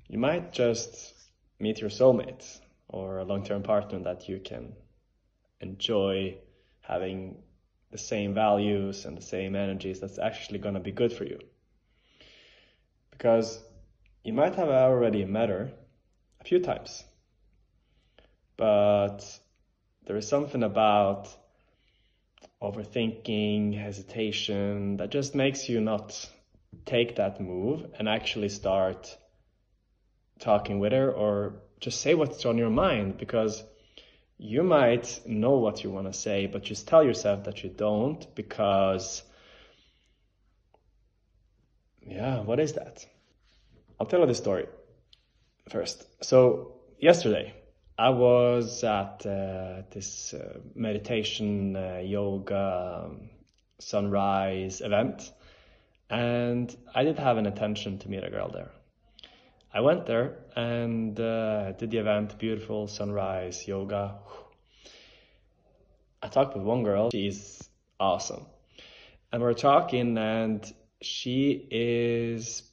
You might just meet your soulmate or a long-term partner that you can enjoy having the same values and the same energies that's actually going to be good for you. Because you might have already met her a few times, but there is something about overthinking, hesitation that just makes you not take that move and actually start talking with her, or just say what's on your mind, because you might know what you want to say, but just tell yourself that you don't, because what is that? I'll tell you the story first. So yesterday I was at this meditation, yoga, sunrise event, and I did have an intention to meet a girl there. I went there and did the event, beautiful sunrise, yoga. I talked with one girl, she's awesome. And we're talking, and she is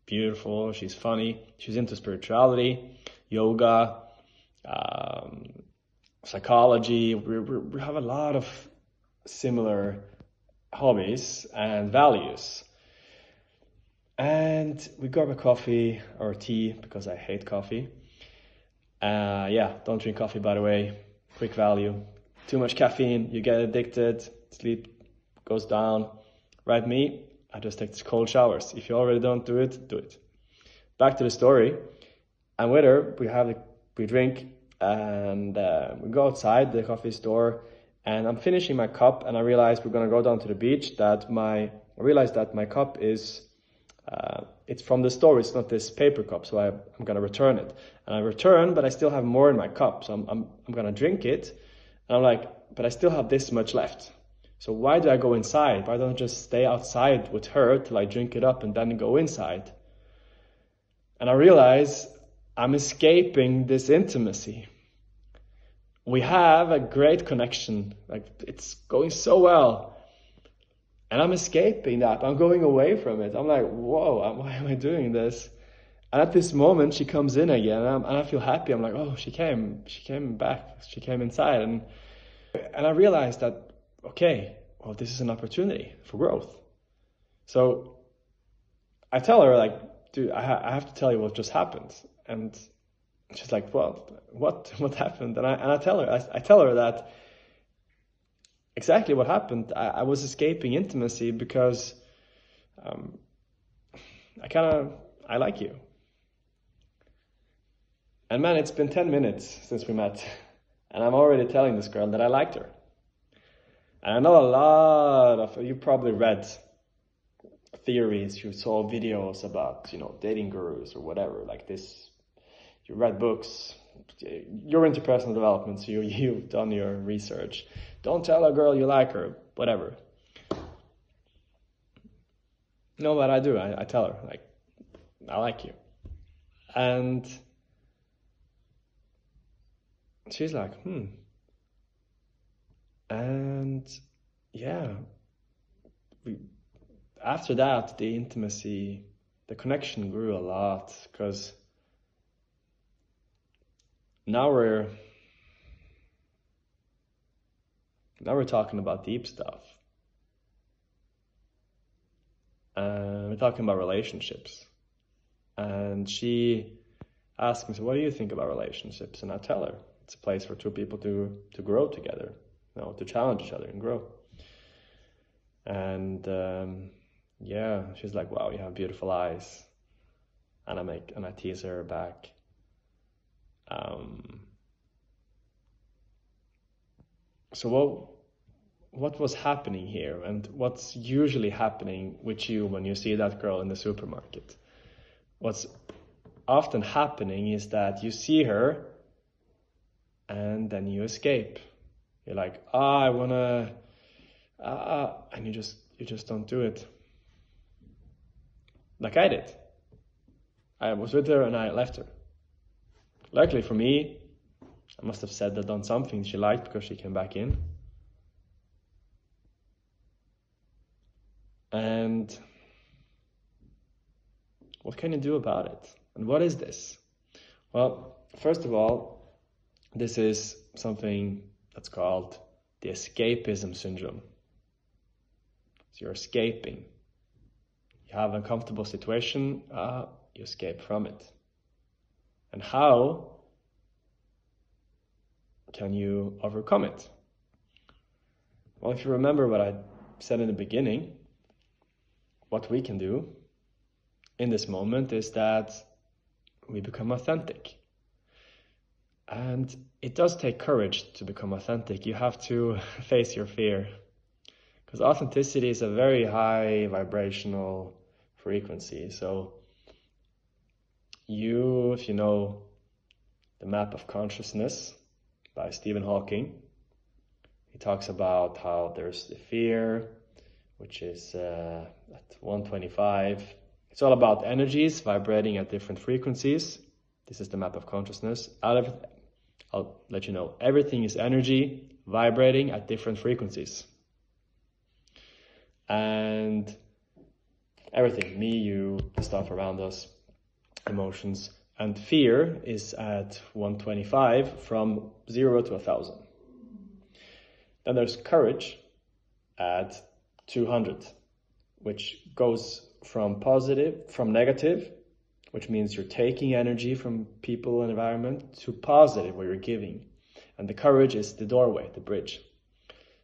beautiful, she's funny, she's into spirituality, yoga, psychology. We have a lot of similar hobbies and values. And we grab a coffee or tea, because I hate coffee. Don't drink coffee, by the way. Quick value. Too much caffeine, you get addicted, sleep goes down. Right, me, I just take cold showers. If you already don't do it, do it. Back to the story. I'm with her, we drink, and we go outside the coffee store, and I'm finishing my cup, and I realize we're gonna go down to the beach, I realize that my cup is, it's from the store, it's not this paper cup, so I'm gonna return it. And I return, but I still have more in my cup, so I'm gonna drink it, and I'm like, but I still have this much left. So why do I go inside? Why don't I just stay outside with her till I drink it up and then go inside? And I realize I'm escaping this intimacy. We have a great connection, like it's going so well. And I'm escaping that, I'm going away from it. I'm like, whoa, why am I doing this? And at this moment, she comes in again, and I feel happy. I'm like, oh, she came back, she came inside. And I realized that, okay, well, this is an opportunity for growth. So I tell her, like, dude, I have to tell you what just happened. And she's like, well, what happened? And I tell her that exactly what happened. I was escaping intimacy because I like you. And man, it's been 10 minutes since we met, and I'm already telling this girl that I liked her. And I know a lot of you probably read theories, you saw videos about, dating gurus or whatever, like this. You read books, you're into personal development, so you've done your research. Don't tell a girl you like her, whatever. No, but I do. I tell her, like, I like you. And she's like, And after that, the intimacy, the connection grew a lot, because now we're talking about deep stuff. We're talking about relationships. And she asked me, so what do you think about relationships? And I tell her, it's a place for two people to grow together, to challenge each other and grow. And she's like, wow, you have beautiful eyes. And I tease her back. So what was happening here, and what's usually happening with you when you see that girl in the supermarket? What's often happening is that you see her and then you escape. You're like, I wanna, and you just don't do it. Like I did. I was with her and I left her. Luckily for me, I must have said or done something she liked, because she came back in. And what can you do about it? And what is this? Well, first of all, this is something that's called the escapism syndrome. So you're escaping. You have an uncomfortable situation, you escape from it. And how can you overcome it? Well, if you remember what I said in the beginning, what we can do in this moment is that we become authentic. And it does take courage to become authentic. You have to face your fear. Because authenticity is a very high vibrational frequency. So if you know the map of consciousness by Stephen Hawking, he talks about how there's the fear, which is at 125. It's all about energies vibrating at different frequencies. This is the map of consciousness. I'll let you know, everything is energy vibrating at different frequencies. And everything, me, you, the stuff around us, emotions. And fear is at 125 from 0 to 1,000. Then there's courage at 200, which goes from negative, which means you're taking energy from people and environment, to positive, where you're giving. And the courage is the doorway, the bridge.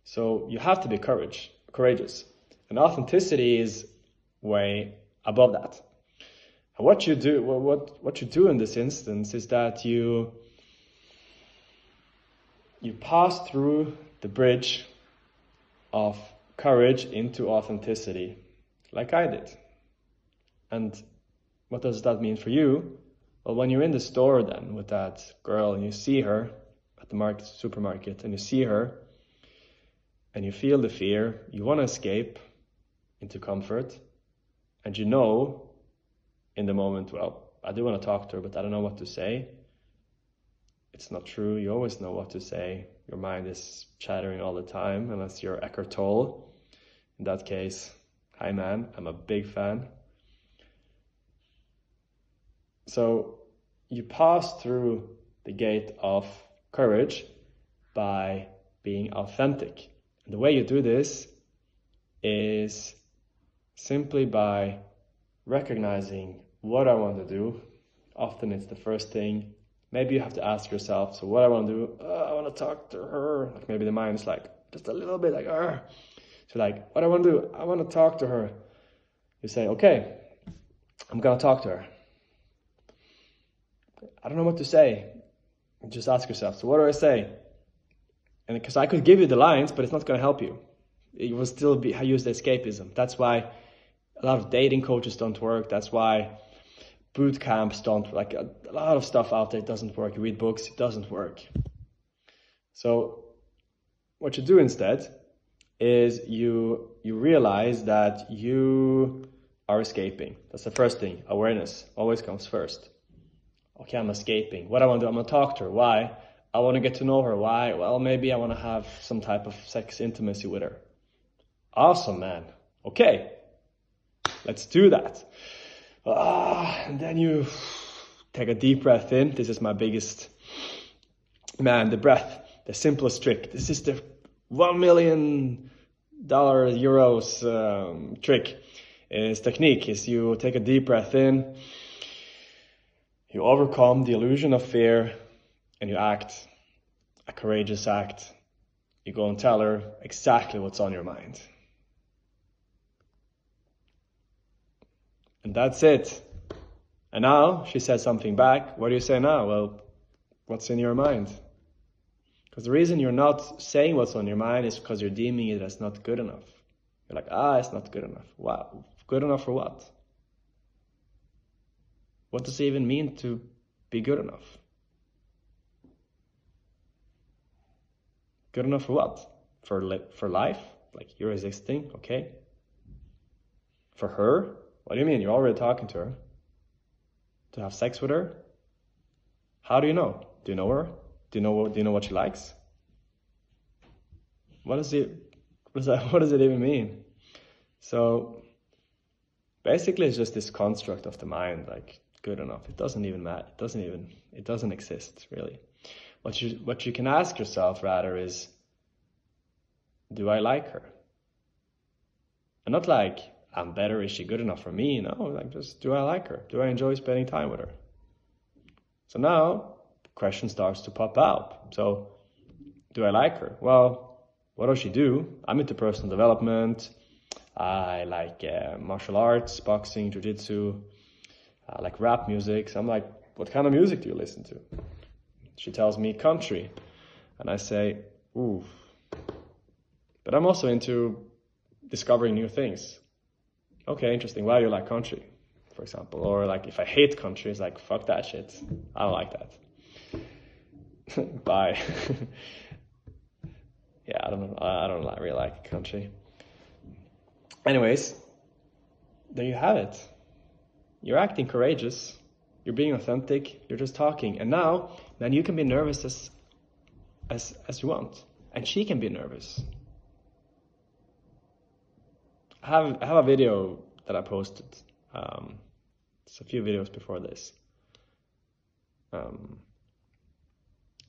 So you have to be courageous. And authenticity is way above that. And what you do in this instance is that you pass through the bridge of courage into authenticity, like I did. And what does that mean for you? Well, when you're in the store then with that girl and you see her at the supermarket, and you see her and you feel the fear, you want to escape into comfort, and you know in the moment, well, I do want to talk to her, but I don't know what to say. It's not true. You always know what to say. Your mind is chattering all the time, unless you're Eckhart Tolle. In that case, hi man, I'm a big fan. So you pass through the gate of courage by being authentic. And the way you do this is simply by recognizing what I want to do. Often it's the first thing. Maybe you have to ask yourself, so what I want to do, I want to talk to her. Like maybe the mind's like, just a little bit like, So like, what I want to do, I want to talk to her. You say, okay, I'm going to talk to her. I don't know what to say. Just ask yourself, so what do I say? And because I could give you the lines, but it's not going to help you. It will still use the escapism. That's why a lot of dating coaches don't work. That's why boot camps don't, like a lot of stuff out there doesn't work. You read books, it doesn't work. So what you do instead is you realize that you are escaping. That's the first thing. Awareness always comes first. Okay, I'm escaping. What I want to do, I'm going to talk to her. Why? I want to get to know her. Why? Well, maybe I want to have some type of sex intimacy with her. Awesome, man. Okay, let's do that. And then you take a deep breath in. This is my biggest, the breath, the simplest trick. This is the $1 million euros trick. Technique is you take a deep breath in, you overcome the illusion of fear, and you act a courageous act. You go and tell her exactly what's on your mind. And that's it. And now she says something back. What do you say now? Well, what's in your mind? Because the reason you're not saying what's on your mind is because you're deeming it as not good enough. You're like, it's not good enough. Wow. Good enough for what? What does it even mean to be good enough? Good enough for what? For life? Like you're existing, okay? For her? What do you mean? You're already talking to her? To have sex with her? How do you know? Do you know her? Do you know what she likes? What does it even mean? So basically it's just this construct of the mind, like good enough. It doesn't even matter. It doesn't exist really. What you can ask yourself rather is, do I like her? And not like, I'm better, is she good enough for me? No, like just, do I like her? Do I enjoy spending time with her? So now the question starts to pop out. So, do I like her? Well, what does she do? I'm into personal development. I like martial arts, boxing, jiu-jitsu. I like rap music. So I'm like, what kind of music do you listen to? She tells me country. And I say, ooh. But I'm also into discovering new things. Okay, interesting. Why do you like country, for example? Or like, if I hate country, it's like, fuck that shit. I don't like that. Bye. Yeah, I don't know. I don't really like country. Anyways, there you have it. You're acting courageous. You're being authentic. You're just talking. And now, man, you can be nervous as you want. And she can be nervous. I have a video that I posted. It's a few videos before this.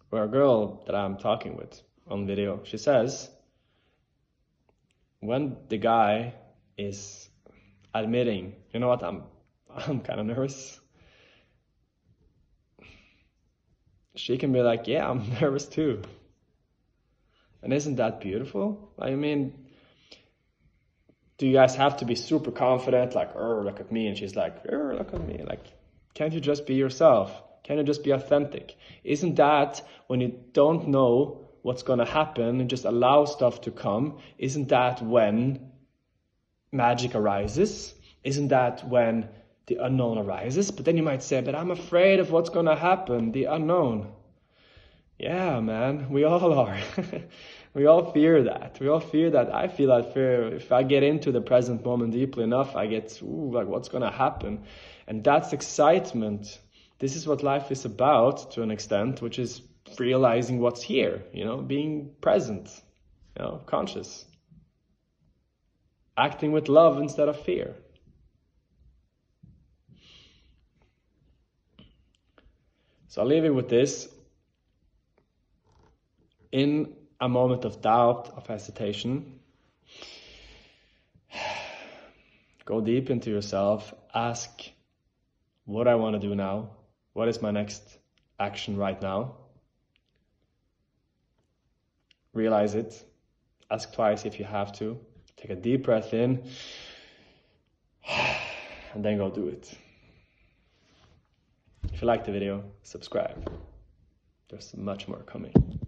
Where a girl that I'm talking with on video, she says, when the guy is admitting, you know what, I'm kind of nervous. She can be like, yeah, I'm nervous too. And isn't that beautiful? I mean, do you guys have to be super confident, like, look at me, and she's like, look at me, like, can't you just be yourself? Can't you just be authentic? Isn't that when you don't know what's going to happen and just allow stuff to come? Isn't that when magic arises? Isn't that when the unknown arises? But then you might say, but I'm afraid of what's going to happen, the unknown. Yeah, man, we all are. We all fear that. We all fear that. I feel that fear. If I get into the present moment deeply enough, I get, like, what's going to happen? And that's excitement. This is what life is about, to an extent, which is realizing what's here, being present, conscious. Acting with love instead of fear. So I'll leave you with this. In a moment of doubt, of hesitation, go deep into yourself. Ask, what I want to do now? What is my next action right now? Realize it. Ask twice if you have to. Take a deep breath in. And then go do it. If you liked the video, subscribe. There's much more coming.